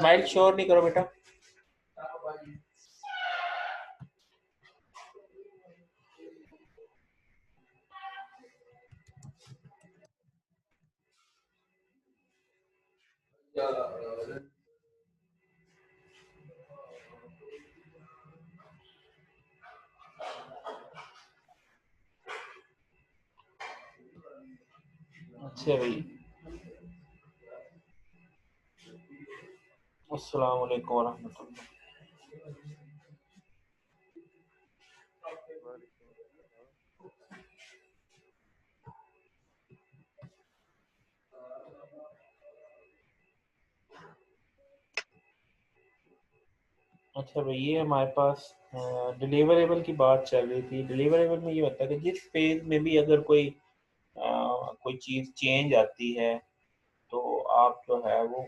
Mic शोर नहीं करो बेटा। अच्छा भाई, अस्सलाम वालेकुम वरहमतुल्लाह। अच्छा भाई, ये हमारे पास डिलीवरेबल की बात चल रही थी। डिलीवरेबल में ये होता है कि जिस फेज में भी अगर कोई चीज़ चेंज आती है तो आप जो है वो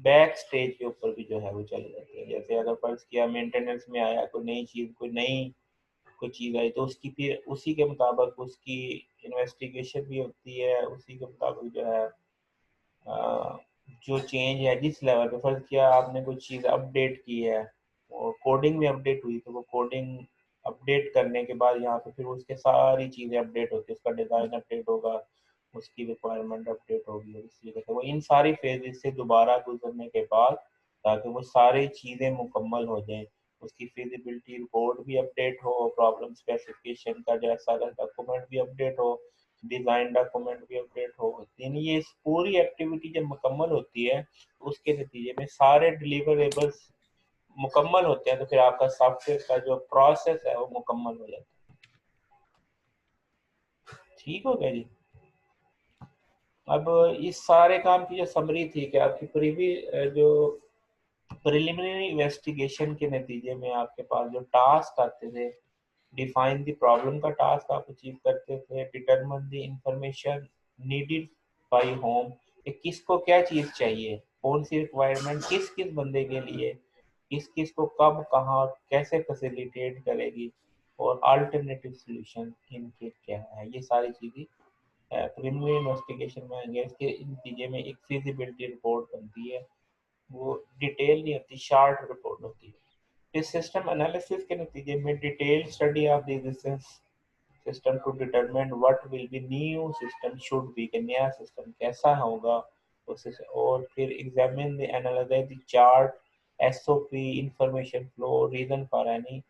बैक स्टेज के ऊपर भी जो है वो चले जाते हैं। जैसे अगर फर्ज किया मेंटेनेंस में आया कोई नई चीज़, कोई चीज़ आई, तो उसकी फिर उसी के मुताबिक उसकी इन्वेस्टिगेशन भी होती है। उसी के मुताबिक जो है अ, जो चेंज है जिस लेवल पे, फर्ज किया आपने कोई चीज़ अपडेट की है और कोडिंग में अपडेट हुई, तो वो कोडिंग अपडेट करने के बाद यहाँ पे फिर उसके सारी चीज़ें अपडेट होती है। उसका डिज़ाइन अपडेट होगा, उसकी रिक्वायरमेंट अपडेट होगी, और इस तरीके से वो इन सारी फेजेस से दोबारा गुजरने के बाद ताकि वो सारी चीज़ें मुकम्मल हो जाएं, उसकी फिजिबिलिटी रिपोर्ट भी अपडेट हो, प्रॉब्लम स्पेसिफिकेशन का जैसा डॉक्यूमेंट भी अपडेट हो, डिज़ाइन डॉक्यूमेंट भी अपडेट हो। यानी ये पूरी एक्टिविटी जब मुकम्मल होती है, उसके नतीजे में सारे डिलीवरेबल्स मुकम्मल होते हैं, तो फिर आपका सॉफ्टवेयर का जो प्रोसेस है वो मुकम्मल हो जाता है। ठीक हो गया जी। अब इस सारे काम की जो समरी थी कि आपकी जो प्रिलिमिनरी इन्वेस्टिगेशन के नतीजे में आपके पास जो टास्क आते थे, डिफाइन द प्रॉब्लम का टास्क आप अचीव करते थे, determine the information needed bye home, कि किसको क्या चीज़ चाहिए, कौन सी रिक्वायरमेंट किस किस बंदे के लिए, किस किस को कब कहाँ कैसे फैसिलिटेट करेगी, और अल्टरनेटिव सॉल्यूशन इनके क्या है। ये सारी चीज़ें प्रिलिमिनरी इन्वेस्टिगेशन में आएंगे। इसके नतीजे में एक फिजिबिलिटी रिपोर्ट बनती है। वो डिटेल नहीं होती, शार्ट रिपोर्ट होती है। इस सिस्टम एनालिसिस के नतीजे में detail study of the existence system to determine what will be new system should be, कि नया सिस्टम कैसा होगा उस, और फिर examine the analyze the chart, SOP, information flow, reason for any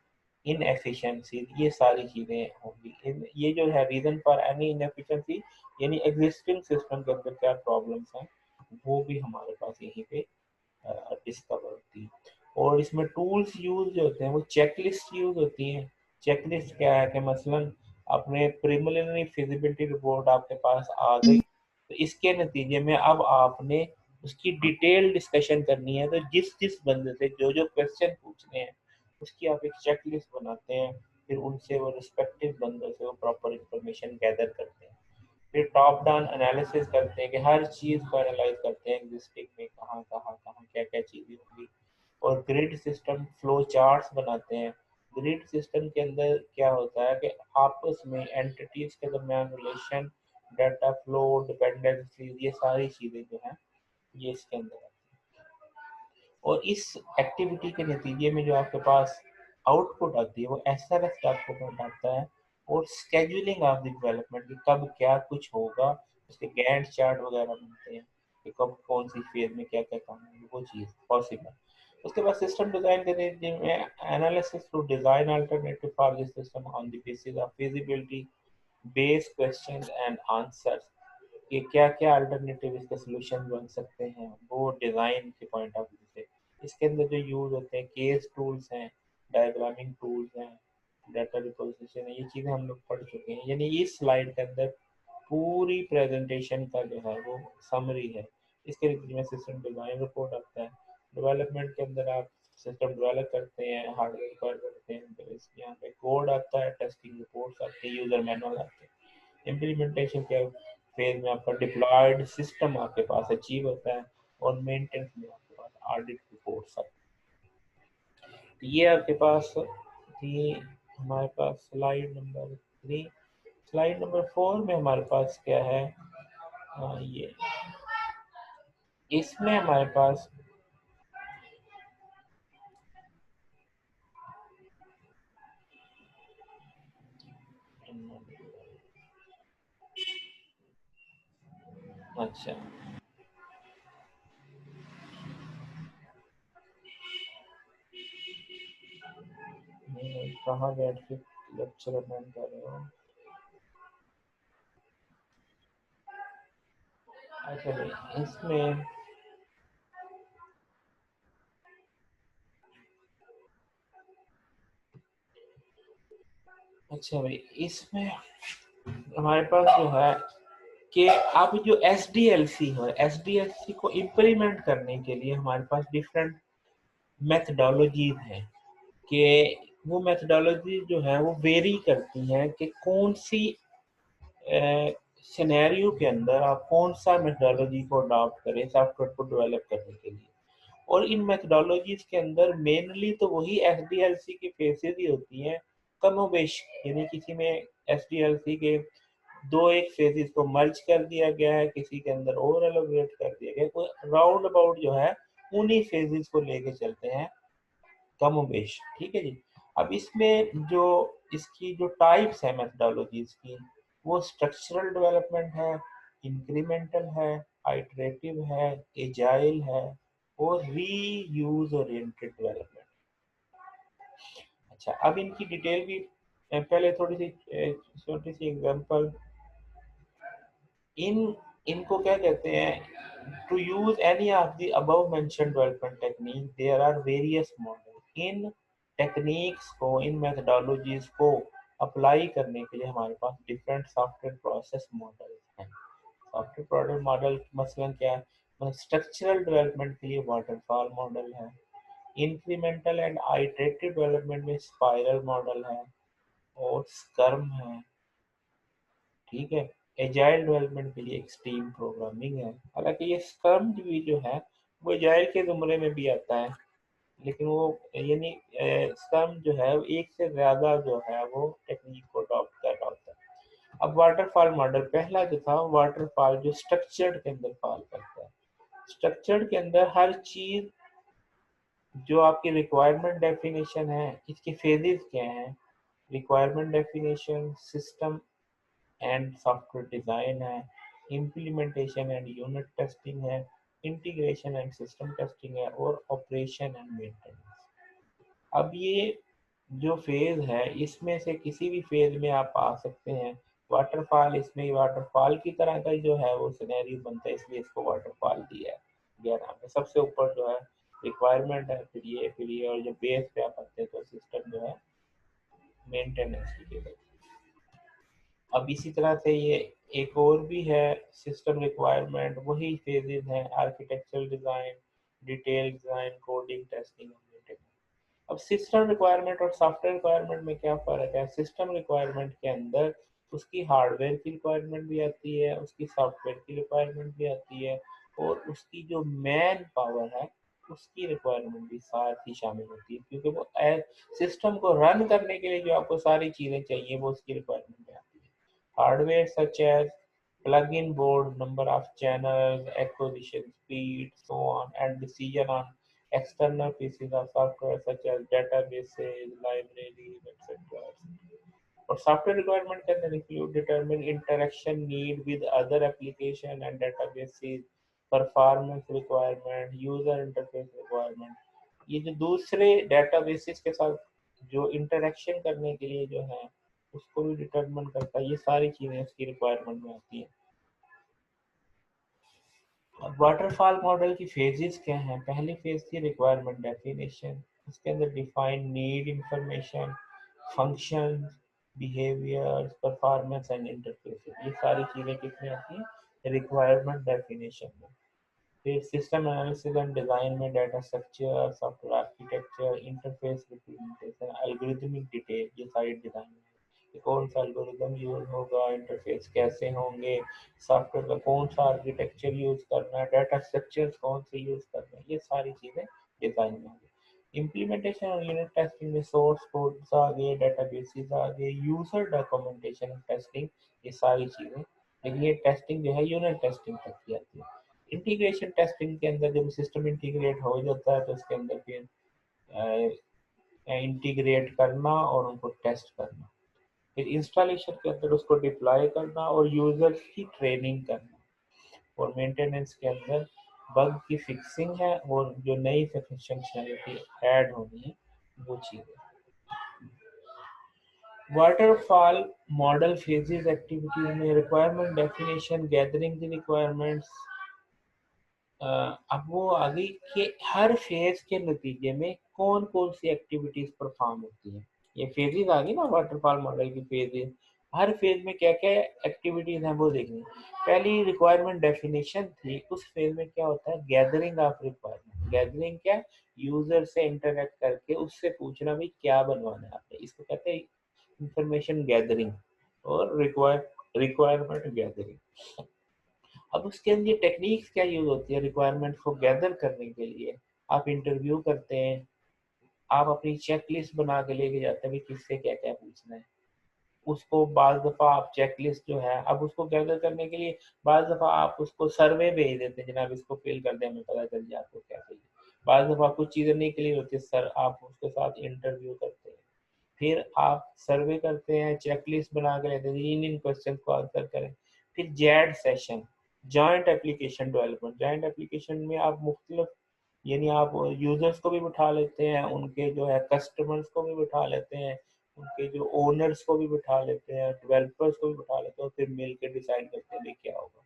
inefficiency. ये सारी चीज़ें होंगी। ये जो है रीजन फॉर एनी इनएफिशिएंसी, यानी एग्जिस्टिंग सिस्टम के अंदर क्या प्रॉब्लम्स हैं, वो भी हमारे पास यहीं पे डिस्कवर होती है। और इसमें टूल्स यूज जो होते हैं वो चेकलिस्ट यूज होती हैं। चेकलिस्ट क्या है कि मसलन अपने प्रिलिमिनरी फिजिबिलिटी रिपोर्ट आपके पास आ गई, तो इसके नतीजे में अब आपने उसकी डिटेल डिस्कशन करनी है। तो जिस जिस बंदे से जो जो क्वेश्चन पूछने हैं उसकी आप एक चेकलिस्ट बनाते हैं, फिर उनसे वो रिस्पेक्टिव बंदों से वो प्रॉपर इंफॉर्मेशन गैदर करते हैं। फिर टॉप डाउन एनालिसिस करते हैं कि हर चीज़ को एनालाइज करते हैं एग्जिस्टिंग में कहाँ कहाँ कहाँ क्या क्या चीज़ें होंगी। और ग्रिड सिस्टम फ्लो चार्ट्स बनाते हैं। ग्रिड सिस्टम के अंदर क्या होता है कि आपस में एंटिटीज के दरमियान रिलेशन, डाटा फ्लो, डिपेंडेंसी, ये सारी चीज़ें जो हैं ये इसके अंदर है। और इस एक्टिविटी के नतीजे में जो आपके पास आउटपुट आती है वो एसआरएस डॉक्यूमेंट आता है, और स्केड्यूलिंग ऑफ द डेवलपमेंट कि कब क्या कुछ होगा, उसके गैंट चार्ट वगैरह बनते हैं कि कब कौन सी फेज में क्या क्या काम होगी, वो चीज़ पॉसिबल। उसके बाद सिस्टम डिजाइन के नतीजे में analysis to design alternative for this system on the basis of feasibility based questions and answers, कि क्या क्या अल्टरनेटिव इसके सॉल्यूशन बन सकते हैं वो डिज़ाइन के पॉइंट ऑफ व्यू से। इसके अंदर जो यूज़ होते हैं केस टूल्स हैं, डायग्रामिंग टूल्स हैं, डाटा रिप्रेजेंटेशन है, ये चीज़ें हम लोग पढ़ चुके हैं। यानी इस स्लाइड के अंदर पूरी प्रेजेंटेशन का जो है वो समरी है। इसके नतीजे में सिस्टम डिज़ाइन रिपोर्ट आता है। डेवलपमेंट के अंदर आप सिस्टम डेवलप करते हैं, हार्डवेयर रिक्वायर करते हैं, तो इस यहाँ पे कोड आता है, टेस्टिंग रिपोर्ट्स आती है, यूज़र मैनुअल आते हैं। इम्प्लीमेंटेशन के फेज में आपका डिप्लॉयड सिस्टम आपके पास अचीव होता है, और मेंटेनेंस में आपके पास ऑडिट रिपोर्ट्स आती है। तो ये आपके पास थी हमारे पास स्लाइड नंबर 3। स्लाइड नंबर 4 में हमारे पास क्या है, ये इसमें हमारे पास अच्छा, कहाँ बैठ के लेक्चर अटेंड कर रहे हो? अच्छा भाई, इसमें अच्छा भाई, इसमें हमारे पास जो है कि अब जो SDLC है, SDLC को इम्प्लीमेंट करने के लिए हमारे पास डिफरेंट मेथडोलॉजीज हैं कि वो मेथडोलॉजी जो है वो वेरी करती हैं कि कौन सी सिनेरियो के अंदर आप कौन सा मेथडोलॉजी को अडॉप्ट करें सॉफ्टवेयर को डेवलप करने के लिए। और इन मेथडोलॉजीज के अंदर मेनली तो वही SDLC की फेसेस ही होती हैं कमोबेश, यानी किसी में SDLC के दो एक फेजेस को मर्ज कर दिया गया है, किसी के अंदर और एलोबरेट कर दिया गया है, राउंड अबाउट जो है उन्हीं फेजेस को लेके चलते हैं कमोबेश। ठीक है जी। अब इसमें जो इसकी जो टाइप्स है मेथडोलॉजीज की, वो स्ट्रक्चरल डेवलपमेंट है, इंक्रीमेंटल है, आइटरेटिव है, एजाइल है और रीयूज ओरिएंटेड डेवलपमेंट। अच्छा, अब इनकी डिटेल भी पहले थोड़ी सी छोटी सी एग्जांपल। इन इनको क्या कहते हैं? To use any of the above mention development technique there are various model. इन टेक्निक्स को, इन मेथडोलॉजीज को अप्लाई करने के लिए हमारे पास डिफरेंट सॉफ्टवेयर प्रोसेस मॉडल हैं। सॉफ्टवेयर प्रोडक्ट मॉडल मसलन क्या है? मतलब स्ट्रक्चरल डेवलपमेंट के लिए वाटरफॉल मॉडल है, इंक्रीमेंटल एंड आइटरेटिव डेवलपमेंट में स्पाइरल मॉडल है और स्क्रम है। ठीक है। एजाइल डेवलपमेंट के लिए एक्सट्रीम प्रोग्रामिंग है। हालांकि ये स्क्रम भी जो है वो एजाइल के जुमरे में भी आता है, लेकिन वो यानी स्क्रम जो है वो एक से ज्यादा जो है वो टेक्निक को अडॉप्ट कर रहा होता है। अब वाटरफॉल मॉडल पहला जो था, वाटरफॉल जो स्ट्रक्चर्ड के अंदर फॉल करता है। स्ट्रक्चर्ड के अंदर हर चीज जो आपकी रिक्वायरमेंट डेफिनेशन है, इसके फेजेस क्या हैं? Requirement definition, system and software design है, इम्प्लीमेंटेशन एंड यूनिट टेस्टिंग है, इंटीग्रेशन एंड सिस्टम टेस्टिंग है और ऑपरेशन एंड मेंटेनेंस। अब ये जो फेज है, इसमें से किसी भी फेज में आप आ सकते हैं। वाटरफॉल, इसमें वाटरफॉल की तरह का जो है वो सिनेरियो बनता है, इसलिए इसको वाटरफॉल दिया नाम है। सबसे ऊपर जो है रिक्वायरमेंट है, फिर ये और जब बेस पे आप आते हैं तो सिस्टम जो है मेंटेनेंस की जगह। अब इसी तरह से ये एक और भी है सिस्टम रिक्वायरमेंट, वही फेजेस हैं architectural design, detail design, coding, testing और मेंटेनेंस। अब सिस्टम रिक्वायरमेंट और सॉफ्टवेयर रिक्वायरमेंट में क्या फ़र्क है? सिस्टम रिक्वायरमेंट के अंदर उसकी हार्डवेयर की रिक्वायरमेंट भी आती है, उसकी सॉफ्टवेयर की रिक्वायरमेंट भी आती है और उसकी जो मैन पावर है उसकी रिक्वायरमेंट भी साथ ही शामिल होती है, क्योंकि वो सिस्टम को रन करने के लिए जो आपको सारी चीज़ें चाहिए वो उसकी रिक्वायरमेंट में आती है। Hardware such as plug-in board, number of channels, acquisition speed, so on, and decision on external pieces of software such as databases, libraries, etc. और सॉफ्टवेयर रिक्वायरमेंट के अंदर include determine interaction need with other application and databases, performance requirement, user interface requirement. ये जो दूसरे databases के साथ जो interaction करने के लिए जो है उसको भी डिटरमिन करता है। ये सारी चीज़ें इसकी रिक्वायरमेंट में आती हैं। वाटरफॉल मॉडल की फेजेस क्या हैं? पहली फेज थी रिक्वायरमेंट डेफिनेशन, उसके अंदर define need information, function, behaviour, performance and interface. ये सारी चीज़ें किसमें आती हैं? रिक्वायरमेंट डेफिनेशन में। फिर सिस्टम एनालिसिस एंड डिज़ाइन में data structure, software architecture, interface representation, algorithmic detail, ये सारी डिज़ाइन है कि कौन सा एल्गोरिदम यूज होगा, इंटरफेस कैसे होंगे, सॉफ्टवेयर का कौन सा आर्किटेक्चर यूज करना है, डाटा स्ट्रक्चर्स कौन से यूज करना है, ये सारी चीज़ें डिज़ाइन में होंगी। इम्प्लीमेंटेशन और यूनिट टेस्टिंग में सोर्स कोड्स आ गए, डेटाबेसेस आ गए, यूजर डॉक्यूमेंटेशन टेस्टिंग, ये सारी चीज़ें। लेकिन ये टेस्टिंग जो है यूनिट टेस्टिंग तक की आती है। इंटीग्रेशन टेस्टिंग के अंदर जब सिस्टम इंटीग्रेट हो जाता है तो उसके अंदर फिर इंटीग्रेट करना और उनको टेस्ट करना। फिर इंस्टॉलेशन के अंदर उसको डिप्लॉय करना और यूजर्स की ट्रेनिंग करना, और मेंटेनेंस के अंदर बग की फिक्सिंग है और जो नई फंक्शनैलिटी ऐड होनी है वो चीज़ें। वाटरफॉल मॉडल फेजेस एक्टिविटीज में requirement definition, gathering the requirements. अब वो आगे कि हर फेज के नतीजे में कौन कौन सी एक्टिविटीज परफॉर्म होती है। ये फेजेस आ गई ना वाटरफॉल मॉडल की फेजेस, हर फेज में क्या क्या एक्टिविटीज हैं वो देखनी। पहली रिक्वायरमेंट डेफिनेशन थी, उस फेज में क्या होता है, गैदरिंग ऑफ रिक्वायरमेंट। गैदरिंग क्या, यूजर से इंटरेक्ट करके उससे पूछना भाई क्या बनवाना है आपने, इसको कहते हैं इंफॉर्मेशन गैदरिंग और रिक्वायरमेंट गैदरिंग। अब उसके अंदर टेक्निक्स क्या यूज होती है रिक्वायरमेंट को गैदर करने के लिए। आप इंटरव्यू करते हैं, आप अपनी चेक लिस्ट बना के लेके जाते हैं किससे क्या क्या पूछना है, उसको बाज दफ़ा आप चेक लिस्ट जो है, अब उसको गैदर करने के लिए बाज दफ़ा आप उसको सर्वे भेज देते हैं, जनाब इसको फिल कर दें हमें पता चल जाए आपको क्या चाहिए। बाज दफ़ा कुछ चीज़ें नहीं क्लियर होती सर, आप उसके साथ इंटरव्यू करते हैं, फिर आप सर्वे करते हैं, चेक लिस्ट बना के लेते हैं, इन क्वेश्चन को आंसर करें। फिर Z session, joint application development. Joint application में आप मुख्तलिफ, यानी आप यूजर्स को भी बिठा लेते हैं, उनके जो है कस्टमर्स को भी बिठा लेते हैं, उनके जो ओनर्स को भी बिठा लेते हैं, डेवलपर्स को भी बिठा लेते हैं, और फिर मिल के डिसाइड करते हैं क्या होगा।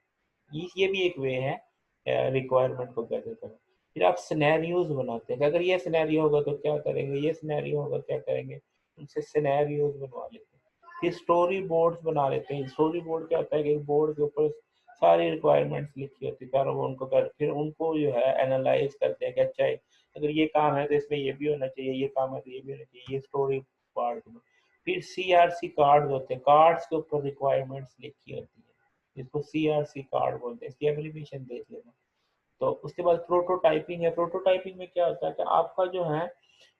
ये भी एक वे है रिक्वायरमेंट को गैदर करना। फिर आप सिनेरियोज बनाते हैं कि अगर ये सिनेरियो होगा तो क्या करेंगे, ये सिनेरियो होगा क्या करेंगे, उनसे सिनेरियोज बनवा लेते हैं। फिर स्टोरी बोर्ड्स बना लेते हैं। स्टोरी बोर्ड क्या होता है कि एक बोर्ड के ऊपर सारी रिक्वायरमेंट्स लिखी होती है, वो उनको कर, फिर उनको जो है एनालाइज करते हैं कि अच्छा अगर ये काम है तो इसमें ये भी होना चाहिए, ये काम है तो ये भी होना चाहिए, ये स्टोरी पार्ट में। फिर CRC कार्ड होते हैं, कार्ड्स के ऊपर रिक्वायरमेंट्स लिखी होती है, इसको CRC कार्ड बोलते हैं, इसकी एप्लीकेशन देख लेना। तो उसके बाद प्रोटोटाइपिंग है। प्रोटोटाइपिंग में क्या होता है कि आपका जो है,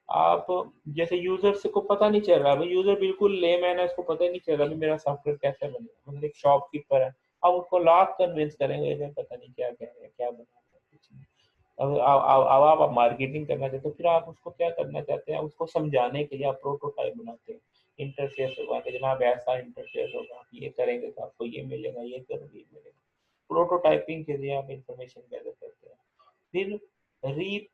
आप जैसे यूजर से को पता नहीं चल रहा, भाई यूजर बिल्कुल लेमैन है, इसको पता ही नहीं चल रहा मेरा सॉफ्टवेयर कैसे बनेगा, मतलब एक शॉपकीपर है, आप उसको लाख कन्विंस करेंगे, इधर पता नहीं क्या कह रहे हैं, क्या बना रहे हैं, कुछ नहीं। अब आप मार्केटिंग करना चाहते हो, फिर आप उसको क्या करना चाहते हैं, उसको समझाने के लिए आप प्रोटोटाइप बनाते हैं, इंटरफेस होगा कि जनाब ऐसा इंटरफेस होगा, आप ये करेंगे तो आपको ये मिलेगा, ये करोगे ये मिलेगा। प्रोटोटाइपिंग के लिए आप इंफॉर्मेशन गैदर करते हैं। फिर री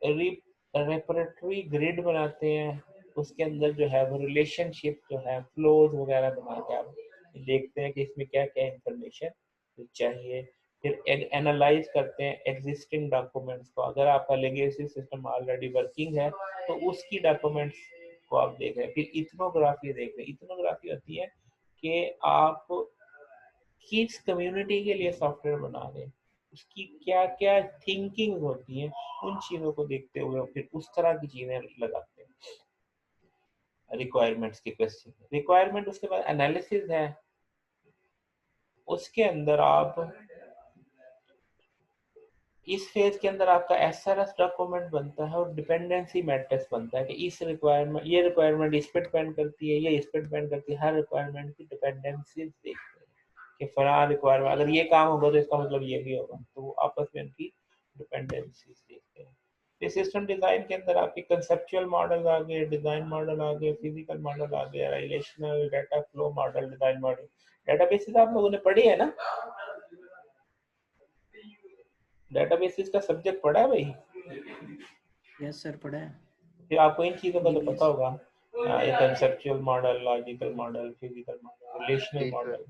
री रेपरेटरी ग्रिड बनाते हैं, उसके अंदर जो है वो रिलेशनशिप जो है फ्लोज वगैरह बना के आप देखते हैं कि इसमें क्या क्या इंफॉर्मेशन चाहिए। फिर एनालाइज करते हैं एग्जिस्टिंग डॉक्यूमेंट्स को, अगर आपका लेगेसी सिस्टम ऑलरेडी वर्किंग है तो उसकी डॉक्यूमेंट्स को आप देख रहे हैं। फिर इथनोग्राफी देख रहे हैं। इथनोग्राफी होती है कि आप किस कम्युनिटी के लिए सॉफ्टवेयर बना रहे हैं, उसकी क्या क्या थिंकिंग होती है, उन चीज़ों को देखते हुए फिर उस तरह की चीज़ें लगाते हैं रिक्वायरमेंट्स के क्वेश्चन। रिक्वायरमेंट उसके बाद एनालिसिस है, उसके अंदर आप इस फेज के अंदर आपका SRS डॉक्यूमेंट बनता है और डिपेंडेंसी मैट्रिक्स बनता है कि इस रिक्वायरमेंट, ये रिक्वायरमेंट इस पे डिपेंड करती है, ये इस पे डिपेंड करती है, हर रिक्वायरमेंट की डिपेंडेंसीज देखते हैं कि फलां रिक्वायरमेंट अगर ये काम होगा तो इसका मतलब ये भी होगा, तो वो आपस में उनकी डिपेंडेंसीज देखते हैं। फिर सिस्टम डिजाइन के अंदर आपके कंसेप्चुअल मॉडल आ गए, डिजाइन मॉडल आ गए, फिजिकल मॉडल आ गया, relational data flow model, design model. Databases आप लोगों ने पढ़ी है ना, डेटाबेसेस का सब्जेक्ट पढ़ा है भाई? यस सर, पढ़ा है। फिर आपको इन चीज़ों का तो पता डीबीएस। होगा, ये conceptual model, logical model, physical model, relational जी सर। मॉडल,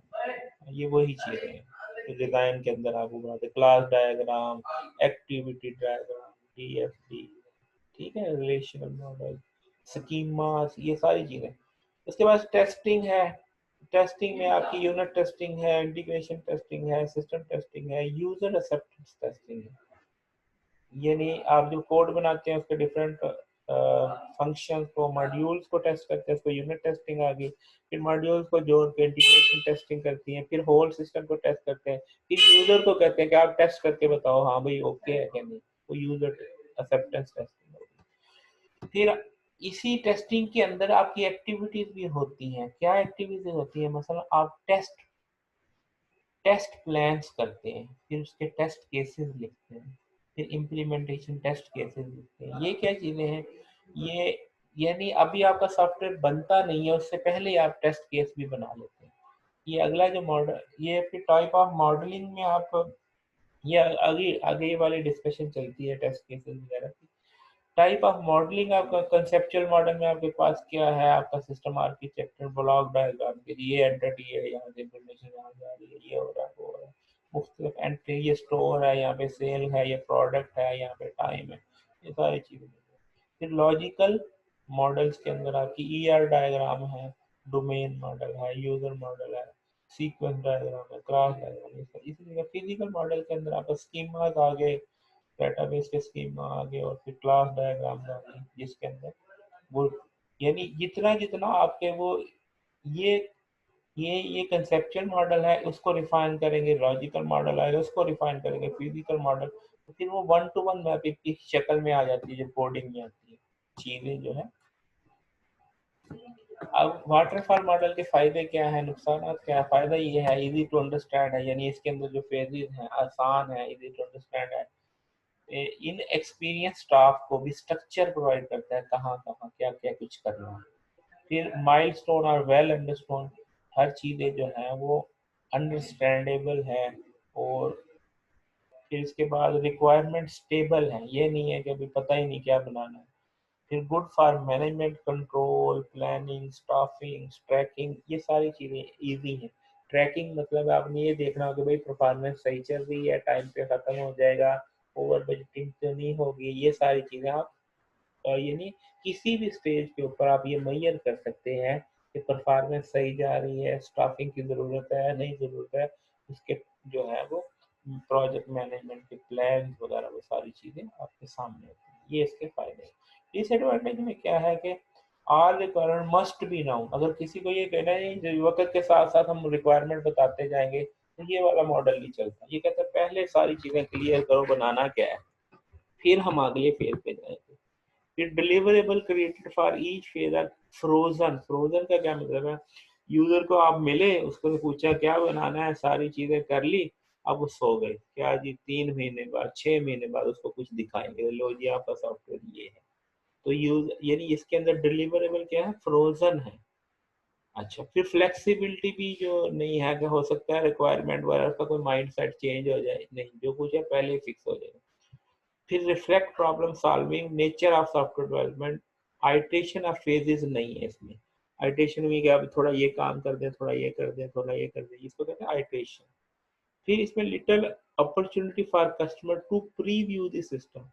ये वही चीज़ें हैं। फिर डिज़ाइन के अंदर आपको बनाते class diagram, activity diagram, DFD, ठीक है, रिलेशनल मॉडल, स्कीमास, ये सारी चीज़ें। उसके बाद टेस्टिंग है। टेस्टिंग में आपकी यूनिट टेस्टिंग है, इंटीग्रेशन टेस्टिंग है, सिस्टम टेस्टिंग है, यूजर एक्सेप्टेंस टेस्टिंग है। यानी आप जो कोड बनाते हैं उसके डिफरेंट फंक्शंस को, मॉड्यूल्स को टेस्ट करते हैं, उसको यूनिट टेस्टिंग आ गई। फिर मॉड्यूल्स को जोड़ के इंटीग्रेशन टेस्टिंग करती हैं, फिर होल सिस्टम को टेस्ट करते हैं, फिर यूजर को कहते हैं कि आप टेस्ट करके बताओ हाँ भाई ओके है कि नहीं, वो यूजर एक्सेप्टेंस टेस्टिंग होगी। फिर इसी टेस्टिंग के अंदर आपकी एक्टिविटीज भी होती हैं। क्या एक्टिविटीज होती हैं, मसलन आप टेस्ट प्लान्स करते हैं, फिर उसके टेस्ट केसेस लिखते हैं, फिर इम्प्लीमेंटेशन टेस्ट केसेस लिखते हैं। ये क्या चीज़ें हैं, ये यानी अभी आपका सॉफ्टवेयर बनता नहीं है, उससे पहले ही आप टेस्ट केस भी बना लेते हैं। ये अगला जो मॉडल, ये फिर टाइप ऑफ मॉडलिंग में आप, ये आगे आगे वाली डिस्कशन चलती है टेस्ट केसेस वगैरह की। टाइप ऑफ मॉडलिंग आपका कंसेप्चुअल मॉडल में आपके पास क्या है, आपका सिस्टम आर्किटेक्चर ब्लॉक डायग्राम के ये एंटिटी है, यहाँ से इंफॉर्मेशन यहाँ जा रही है, ये हो रहा है वो हो रहा है, मुख्तलिफ एंट्री, ये स्टोर है, यहाँ पे सेल है, ये प्रोडक्ट है, यहाँ पे टाइम है, ये सारी चीज़ें। फिर लॉजिकल मॉडल्स के अंदर आपकी ईआर डायग्राम है, डोमेन मॉडल है, यूजर मॉडल है, सीक्वेंस डायग्राम है, क्लास डायग्राम है। इसी तरह फिजिकल मॉडल के अंदर आपका स्कीमास आ गए, डेटाबेस के स्कीमा आ गए, और फिर क्लास डायग्राम आ गए, जिसके अंदर वो, यानी जितना जितना आपके वो ये ये कंसेप्चुअल मॉडल है उसको रिफाइन करेंगे, लॉजिकल मॉडल है उसको रिफाइन करेंगे, फिजिकल मॉडल, तो फिर वो वन टू वन मैपिंग की शक्ल में आ जाती है, जो कोडिंग में आती है चीजें जो है। अब वाटरफॉल मॉडल के फायदे क्या है, नुकसान क्या है? फायदा ये है, इजी टू अंडरस्टैंड है, यानी इसके अंदर जो फेजेस हैं आसान है, इजी टू अंडरस्टैंड है। इन एक्सपीरियंस स्टाफ को भी स्ट्रक्चर प्रोवाइड करता है, कहाँ कहाँ क्या क्या कुछ करना है। फिर माइलस्टोन और वेल अंडरस्टोन, हर चीज़ें जो हैं वो अंडरस्टैंडेबल है। और फिर इसके बाद रिक्वायरमेंट स्टेबल है, ये नहीं है कि अभी पता ही नहीं क्या बनाना है। फिर good for management, control, planning, staffing, tracking, ये सारी चीज़ें इजी हैं। ट्रैकिंग मतलब आपने ये देखना होगा भाई परफॉर्मेंस सही चल रही है, टाइम पे ख़त्म हो जाएगा, ओवर बजटिंग तो नहीं होगी, ये सारी चीज़ें आप, यानी किसी भी स्टेज के ऊपर आप ये मेजर कर सकते हैं कि परफॉर्मेंस सही जा रही है, स्टाफिंग की ज़रूरत है नहीं ज़रूरत है, उसके जो है वो प्रोजेक्ट मैनेजमेंट के प्लान वगैरह वो सारी चीज़ें आपके सामने होती हैं। ये इसके फायदे हैं। डिसएडवांटेज में क्या है कि are requirement must be known, अगर किसी को ये कहना है कि वक्त के साथ साथ हम रिक्वायरमेंट बताते जाएंगे, तो ये वाला मॉडल नहीं चलता। ये कहता है पहले सारी चीज़ें क्लियर करो, बनाना क्या है, फिर हम अगले फेज पे जाएंगे। फिर deliverable created for each phase are frozen. Frozen का क्या मतलब है, यूजर को आप मिले, उसको पूछा क्या बनाना है, सारी चीजें कर ली, अब वो सो गए, क्या जी 3 महीने बाद 6 महीने बाद उसको कुछ दिखाएंगे, लो जी आपका सॉफ्टवेयर ये है। तो यूज यानी इसके अंदर डिलीवरेबल क्या है, फ्रोजन है। अच्छा, फिर फ्लेक्सिबिलिटी भी जो नहीं है, कि हो सकता है रिक्वायरमेंट वगैरह का कोई माइंड सेट चेंज हो जाए, नहीं, जो कुछ है पहले फिक्स हो जाएगा। फिर reflect problem solving, nature of software development, iteration of phases नहीं है इसमें। आइट्रेशन में क्या, थोड़ा ये काम कर दें, थोड़ा ये कर दें, थोड़ा ये कर दें, इसको कहते हैं आइट्रेशन। फिर इसमें little opportunity for customer to preview the system,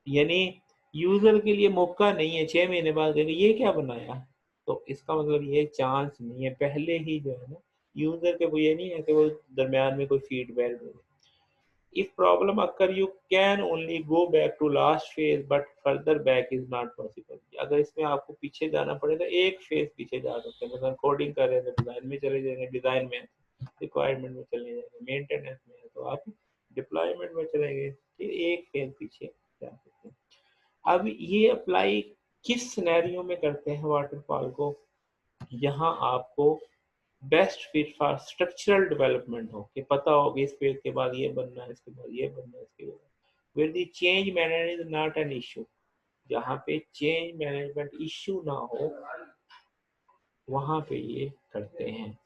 यानी यूजर के लिए मौका नहीं है 6 महीने बाद देने ये क्या बनाया, तो इसका मतलब ये चांस नहीं है, पहले ही जो है ना यूजर के वो ये नहीं है कि वो दरमियान में कोई feedback they. If problem occur, you can only go back to last phase, but further back is not possible. अगर इसमें आपको पीछे जाना पड़े तो एक फेज पीछे जा सकते हैं, मतलब कोडिंग कर रहे हैं तो डिजाइन में चले जाएंगे, डिजाइन में रिक्वायरमेंट में चले जाएंगे, मेंटेनेंस में है तो आप डिप्लॉयमेंट में चलेंगे, फिर एक फेज पीछे जा सकते हैं। अब ये अप्लाई किस सिनेरियो में करते हैं वाटरफॉल को, यहाँ आपको best fit for structural development हो, कि पता हो कि इस पेज के बाद ये बनना है, इसके बाद ये बनना है, इसके बाद where the change management is not an issue, जहाँ पे चेंज मैनेजमेंट इशू ना हो वहाँ पे ये करते हैं।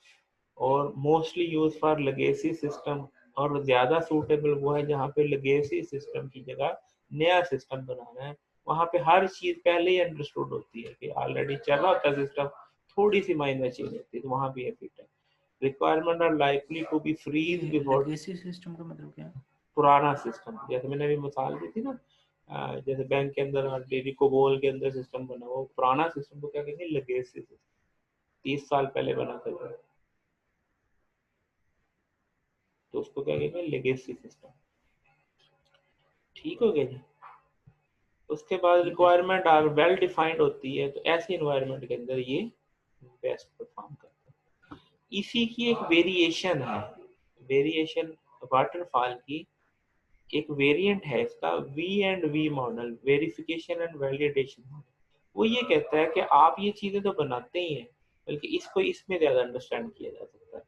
और mostly use for legacy system, और ज़्यादा सूटेबल वो है जहाँ पे लेगेसी सिस्टम की जगह नया सिस्टम बनाना है, वहाँ पे हर चीज़ पहले ही अंडरस्टूड होती है कि ऑलरेडी चल रहा होता है सिस्टम, थोड़ी सी माइनर चेंज होती है, तो वहाँ भी ये फिट है। Requirement are likely to be freeze before, legacy system का मतलब क्या है? पुराना सिस्टम, जैसे मैंने अभी मिसाल दी थी ना, जैसे बैंक के अंदर ऑलरेडी कोबोल के अंदर सिस्टम बना, वो पुराना सिस्टम को क्या कहेंगे, लेगेसी सिस्टम, 30 साल पहले बना था, तो उसको क्या कहेंगे, लेगेसी सिस्टम। ठीक हो गया जी। उसके बाद ठीक है। रिक्वायरमेंट आर वेल डिफाइंड होती है, तो ऐसे इन्वायरमेंट के अंदर ये बेस्ट परफॉर्म करता है। इसी की एक वेरिएशन है, वेरिएशन वाटरफॉल की एक वेरिएंट है इसका, V and V model, verification and validation model. वो ये कहता है कि आप ये चीजें तो बनाते ही हैं, बल्कि इसको इसमें ज्यादा अंडरस्टैंड किया जा सकता है,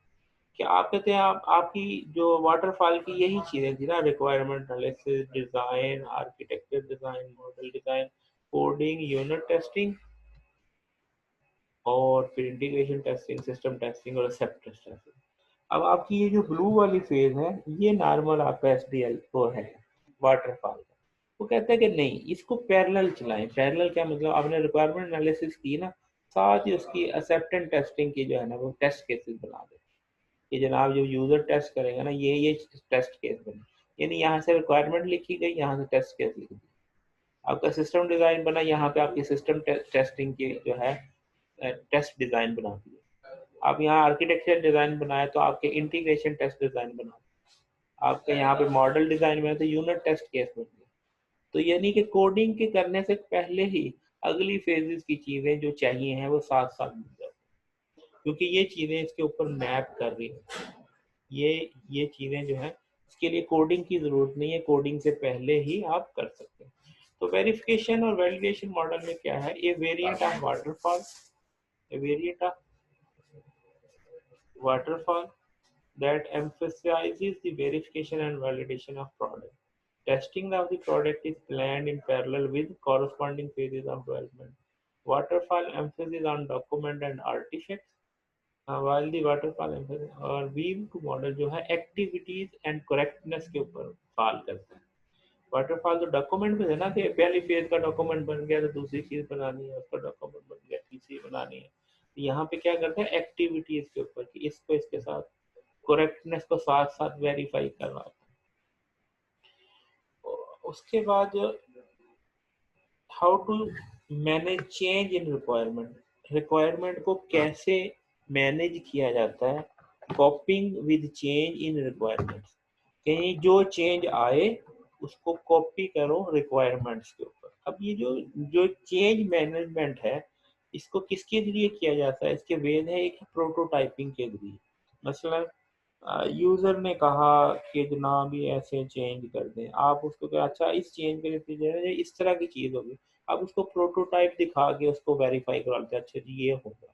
कि आप कहते हैं आप आपकी जो वाटरफॉल की यही चीजें थी ना, requirement analysis, design, architecture design, model design, coding, unit testing और फिर इंटीग्रेशन टेस्टिंग, सिस्टम टेस्टिंग और एक्सेप्टेंस टेस्टिंग। अब आपकी ये जो ब्लू वाली फेज है ये नॉर्मल आपका एसडीएल को है, वाटरफॉल। वो कहते हैं कि नहीं, इसको पैरेलल चलाएं। पैरेलल क्या मतलब, आपने रिक्वायरमेंट एनालिसिस की ना, साथ ही उसकी एक्सेप्टेंस टेस्टिंग की जो है ना वो टेस्ट केसेस बना दे कि जनाब जो यूजर टेस्ट करेगा ना ये टेस्ट केस बने। यानी यहाँ से रिक्वायरमेंट लिखी गई, यहाँ से टेस्ट केस लिख दी, आपका सिस्टम डिजाइन बना, यहाँ पे आपकी सिस्टम टेस्टिंग की जो है टेस्ट डिजाइन बना दी। आप यहाँ आर्किटेक्चर डिजाइन बनाए तो आपके इंटीग्रेशन टेस्ट डिजाइन बना, आपके यहाँ पे मॉडल डिजाइन में तो यूनिट टेस्ट केस बन गया। तो यानी कि कोडिंग के करने से पहले ही अगली फेजेस की चीजें जो चाहिए हैं वो साथ साथ मिल जाती, क्योंकि ये चीजें इसके ऊपर मैप कर रही हैं। ये चीजें जो है इसके लिए कोडिंग की जरूरत नहीं है, कोडिंग से पहले ही आप कर सकते हैं। तो वेरिफिकेशन और वैलिडेशन मॉडल में क्या है, ये variant of waterfall, a variant of waterfall that emphasizes the verification and validation of product. Testing of the product is planned in parallel with corresponding phases of development. Waterfall emphasis on document and artifacts, while the waterfall emphasis और weave model जो है activities and correctness के ऊपर fall करता है। Waterfall तो document में है ना कि पहली फेज का डॉक्यूमेंट बन गया तो दूसरी चीज बनानी है, उसका डॉक्यूमेंट बन गया तीसरी बनानी है। यहाँ पे क्या करते हैं, एक्टिविटीज के ऊपर कि इसको इसके साथ करेक्टनेस को साथ साथ वेरीफाई कर रहा होता है। उसके बाद how to manage change in requirement, requirement को कैसे मैनेज किया जाता है। Coping with change in requirements, कहीं जो चेंज आए उसको कॉपी करो रिक्वायरमेंट्स के ऊपर। अब ये जो जो चेंज मैनेजमेंट है इसको किसके जरिए किया जाता है, इसके वेद है एक प्रोटोटाइपिंग के जरिए। मसलन यूजर ने कहा कि जनाब ये ऐसे चेंज कर दें, आप उसको क्या, अच्छा इस चेंज के नतीजे इस तरह की चीज होगी, आप उसको प्रोटोटाइप दिखा के उसको वेरीफाई करा लेते हैं, अच्छा जी ये होगा।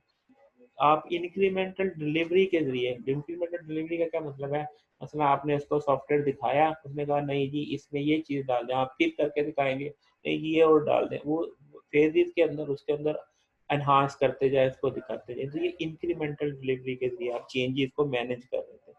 आप इंक्रीमेंटल डिलीवरी के जरिए, इंक्रीमेंटल डिलीवरी का क्या मतलब है, मसला आपने उसको सॉफ्टवेयर दिखाया, उसने कहा नहीं जी इसमें ये चीज डाल दें, आप फिर करके दिखाएंगे नहीं जी ये और डाल दें, वो फेजेस के अंदर उसके अंदर एनहांस करते जाए, इसको दिखाते जाए। तो ये इंक्रीमेंटल डिलीवरी के जरिए आप चेंजेस को मैनेज कर रहे थे।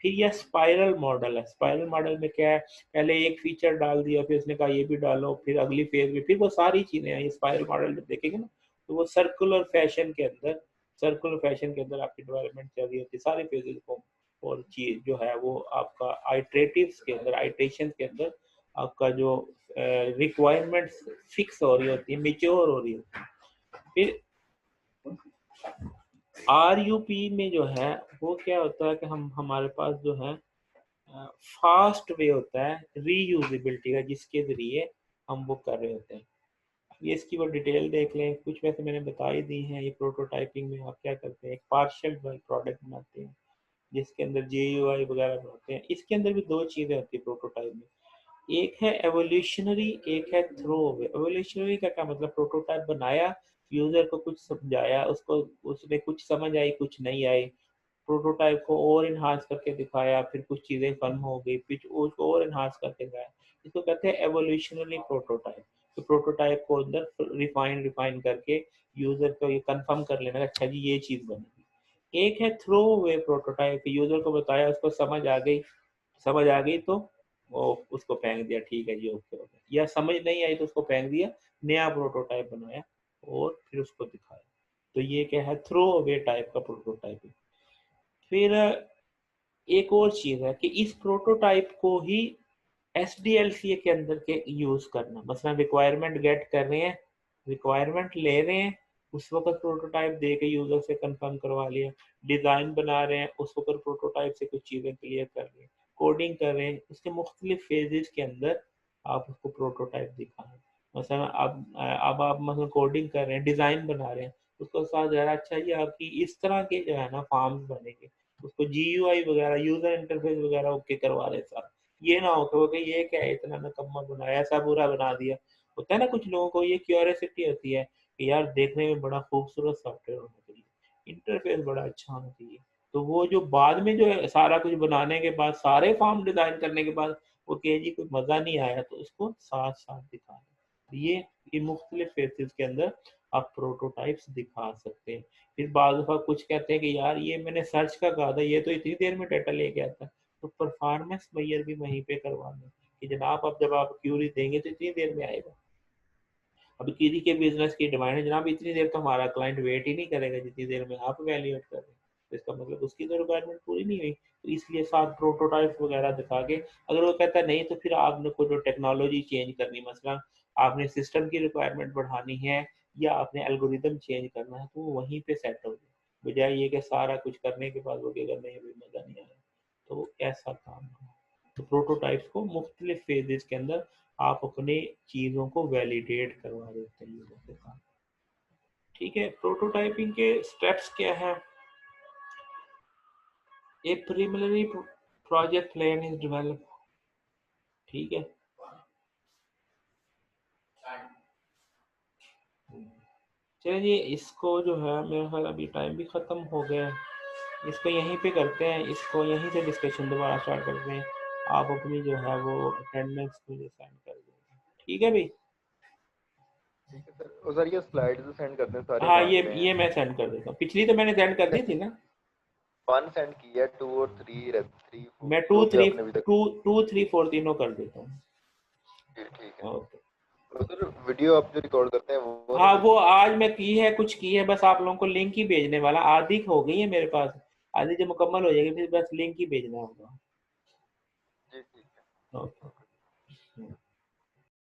फिर यह स्पाइरल मॉडल है, स्पाइरल मॉडल में क्या है, पहले एक फीचर डाल दिया, फिर उसने कहा ये भी डालो, फिर अगली फेज में फिर वो सारी चीजें हैं। ये स्पाइरल मॉडल जब देखेंगे ना तो वो सर्कुलर फैशन के अंदर, सर्कुलर फैशन के अंदर आपकी डेवलपमेंट चल रही होती है सारे फेजेस को, और चीज जो है वो आपका आइट्रेटिव्स के अंदर, आइट्रेशन के अंदर आपका जो रिक्वायरमेंट फिक्स हो रही होती है, मेच्योर हो रही होती है। फिर आरयूपी में जो है वो क्या होता है कि हम हमारे पास जो है फास्ट वे होता है रीयूजेबिलिटी का, जिसके जरिए हम वो कर रहे होते हैं। ये इसकी वो डिटेल देख लें, कुछ वैसे मैंने बता ही दी हैं। ये प्रोटोटाइपिंग में आप क्या करते हैं, एक पार्शियल प्रोडक्ट बनाते हैं जिसके अंदर जीयूआई वगैरह बनाते हैं। इसके अंदर भी दो चीजें होती है प्रोटोटाइप में, एक है एवोल्यूशनरी, एक है थ्रो अवे। एवोल्यूशनरी का क्या मतलब, प्रोटोटाइप बनाया, यूजर को कुछ समझाया, उसको उसमें कुछ समझ आई कुछ नहीं आई, प्रोटोटाइप को और इन्हांस करके दिखाया, फिर कुछ चीजें कम हो गई फिर उसको और इन्हांस करके दिखाया, इसको कहते हैं एवोल्यूशनरी प्रोटोटाइप। तो प्रोटोटाइप को अंदर रिफाइन करके यूजर को ये कंफर्म कर लेना, अच्छा जी ये चीज बनेगी। एक है थ्रो अवे प्रोटोटाइप, यूजर को बताया, उसको समझ आ गई तो वो उसको फेंक दिया, ठीक है जी ओके हो गया, या समझ नहीं आई तो उसको फेंक दिया, नया प्रोटोटाइप बनाया और फिर उसको दिखाया। तो ये क्या है, थ्रो अवे टाइप का प्रोटोटाइप। फिर एक और चीज है कि इस प्रोटोटाइप को ही एसडीएलसी के अंदर के यूज करना, मसलन रिक्वायरमेंट गेट कर रहे हैं, रिक्वायरमेंट ले रहे हैं, उस वक्त प्रोटोटाइप दे के यूजर से कंफर्म करवा लिया, डिजाइन बना रहे हैं उस वक्त प्रोटोटाइप से कुछ चीजें क्लियर कर रहे हैं, कोडिंग कर रहे हैं, उसके मुख्तलिफ फेजेस के अंदर आप उसको प्रोटोटाइप दिखाएं। मसलन अब आप मतलब कोडिंग कर रहे हैं, डिजाइन बना रहे हैं, उसको साथ जरा अच्छा ये आपकी इस तरह के जो है ना फॉर्म्स बनेंगे, उसको जीयूआई वगैरह यूजर इंटरफेस वगैरह ओके करवा रहे साथ। ये ना हो कि ये क्या है इतना नकम्मा बनाया, ऐसा बुरा बना दिया। होता है ना कुछ लोगों को ये क्यूरियोसिटी होती है कि यार देखने में बड़ा खूबसूरत सॉफ्टवेयर होना चाहिए, इंटरफेस बड़ा अच्छा होना चाहिए, तो वो जो बाद में जो है सारा कुछ बनाने के बाद, सारे फॉर्म डिजाइन करने के बाद वो कहे जी कोई मजा नहीं आया, तो उसको साथ साथ दिखाना। ये ये मुख्तलिफ फेजेस के अंदर आप प्रोटोटाइप्स दिखा सकते हैं। फिर बाद दफ़ा कुछ कहते हैं कि यार ये मैंने सर्च का कहा था, ये तो इतनी देर में डाटा लेके आता है। तो परफॉर्मेंस मेजर भी वहीं पे करवाना है कि जनाब अब जब आप क्यूरी देंगे तो इतनी देर में आएगा। अभी किसी के बिजनेस की डिमांड है जनाब इतनी देर तो हमारा क्लाइंट वेट ही नहीं करेगा जितनी देर में आप वैल्यूएट कर रहे हैं। तो इसका मतलब उसकी तो रिक्वायरमेंट पूरी नहीं हुई। तो इसलिए साथ प्रोटोटाइप वगैरह दिखा के अगर वो कहता है नहीं तो फिर आपने को जो टेक्नोलॉजी चेंज करनी, मसला आपने सिस्टम की रिक्वायरमेंट बढ़ानी है या आपने एल्गोरिदम चेंज करना है, तो वो वहीं पे सेट हो जाए। बजाय ये कि सारा कुछ करने के बाद वो कहेगा नहीं अभी मज़ा नहीं आया। तो ऐसा काम है। तो प्रोटोटाइप्स को मुख्तलिफ फेजेस के अंदर आप अपने चीज़ों को वैलिडेट करवा देते हैं लोगों के साथ। ठीक है, प्रोटोटाइपिंग के स्टेप्स क्या हैं? ए preliminary project plan is develop. ठीक है, चलिए जी, इसको जो है मेरे ख्याल अभी टाइम भी ख़त्म हो गया है, इसको यहीं पे करते हैं, इसको यहीं से डिस्कशन दोबारा स्टार्ट करते हैं। आप अपनी जो है वो अटेंडेंस मुझे सेंड कर दें। ठीक है भाई? ठीक है सर। और सर ये स्लाइड्स सेंड करते हैं सारे हाँ, साथ में। ये मैं सेंड कर देता हूँ। पिछली तो मैंने सेंड कर दी थी ना। 1 सेंड की है, 2 और 3 3 4 मैं जो भी आपने अभी तक। 2 3 4 तीनों कर देता हूँ। ठीक है। ओके। और सर वीडियो आप जो रिकॉर्ड करते हैं वो हाँ, नहीं वो भेजते? आज मैं की है, कुछ की है, बस आप लोगों को लिंक ही भेजने वाला। आधी हो गई है मेरे पास, आधी जब मुकम्मल हो जाएगी फिर बस लिंक ही भेजना होगा। जी ठीक।